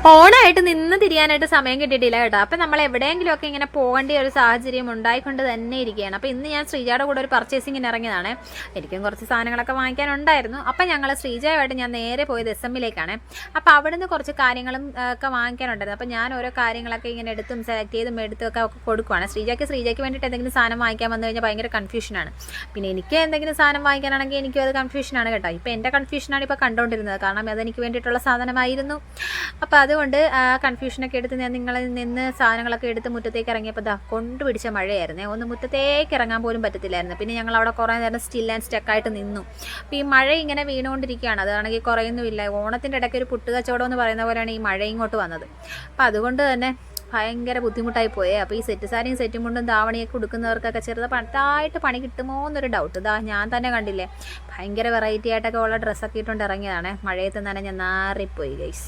ഓണായിട്ട് നിന്ന് തിരിയാനായിട്ട് സമയം കിട്ടിയിട്ടില്ല കേട്ടോ. അപ്പം നമ്മൾ എവിടെയെങ്കിലുമൊക്കെ ഇങ്ങനെ പോകേണ്ട ഒരു സാഹചര്യം ഉണ്ടായിക്കൊണ്ട് തന്നെ ഇരിക്കുകയാണ്. അപ്പോൾ ഇന്ന് ഞാൻ ശ്രീജയുടെ കൂടെ ഒരു പർച്ചേസിങ്ങിന് ഇറങ്ങിയതാണ്. എനിക്കും കുറച്ച് സാധനങ്ങളൊക്കെ വാങ്ങിക്കാനുണ്ടായിരുന്നു. അപ്പം ഞങ്ങൾ ശ്രീജയുമായിട്ട് ഞാൻ നേരെ പോയത് SM-ലേക്കാണ്. അപ്പോൾ അവിടുന്ന് കുറച്ച് കാര്യങ്ങളും ഒക്കെ വാങ്ങിക്കാനുണ്ടായിരുന്നു. അപ്പോൾ ഞാൻ ഓരോ കാര്യങ്ങളൊക്കെ ഇങ്ങനെ എടുത്തും സെലക്ട് ചെയ്തും എടുത്തും ഒക്കെ കൊടുക്കുവാണ്. ശ്രീജയ്ക്ക് വേണ്ടിയിട്ട് എന്തെങ്കിലും സാധനം വാങ്ങിക്കാൻ വന്നു കഴിഞ്ഞാൽ ഭയങ്കര കൺഫ്യൂഷനാണ്. പിന്നെ എനിക്ക് എന്തെങ്കിലും സാധനം വാങ്ങിക്കാനാണെങ്കിൽ എനിക്കും അത് കൺഫ്യൂഷനാണ് കേട്ടോ. ഇപ്പോൾ എൻ്റെ കൺഫ്യൂഷനാണ് ഇപ്പോൾ കണ്ടുകൊണ്ടിരുന്നത്. കാരണം അതെനിക്ക് വേണ്ടിയിട്ടുള്ള സാധനമായിരുന്നു. അപ്പോൾ അതുകൊണ്ട് കൺഫ്യൂഷനൊക്കെ എടുത്ത് ഞാൻ നിങ്ങളിൽ നിന്ന് സാധനങ്ങളൊക്കെ എടുത്ത് മുറ്റത്തേക്ക് ഇറങ്ങിയപ്പോൾ കൊണ്ടുപിടിച്ച മഴയായിരുന്നേ. ഒന്ന് മുറ്റത്തേക്ക് ഇറങ്ങാൻ പോലും പറ്റത്തില്ലായിരുന്നു. പിന്നെ ഞങ്ങൾ അവിടെ കുറേ നേരം സ്റ്റിൽ ആൻഡ് സ്റ്റക്കായിട്ട് നിന്നു. അപ്പോൾ ഈ മഴ ഇങ്ങനെ വീണുകൊണ്ടിരിക്കുകയാണ്. അതാണെങ്കിൽ കുറയുന്നുമില്ല. ഓണത്തിൻ്റെ ഇടയ്ക്ക് ഒരു പുട്ട് കച്ചവടം എന്ന് പറയുന്ന പോലെയാണ് ഈ മഴ ഇങ്ങോട്ട് വന്നത്. അപ്പോൾ അതുകൊണ്ട് തന്നെ ഭയങ്കര ബുദ്ധിമുട്ടായി പോയേ. അപ്പോൾ ഈ സെറ്റ് സാരിയും സെറ്റും കൊണ്ടും ധാവണിയൊക്കെ കൊടുക്കുന്നവർക്കൊക്കെ ചെറുതായിട്ട് പണി കിട്ടുമോ എന്നൊരു ഡൗട്ട്. ഞാൻ തന്നെ കണ്ടില്ലേ, ഭയങ്കര വെറൈറ്റി ആയിട്ടൊക്കെ ഉള്ള ഡ്രസ്സൊക്കെ ഇട്ടുകൊണ്ട് ഇറങ്ങിയതാണ്. മഴയത്ത് നനഞ്ഞ് നാറിപ്പോയി ഗൈസ്.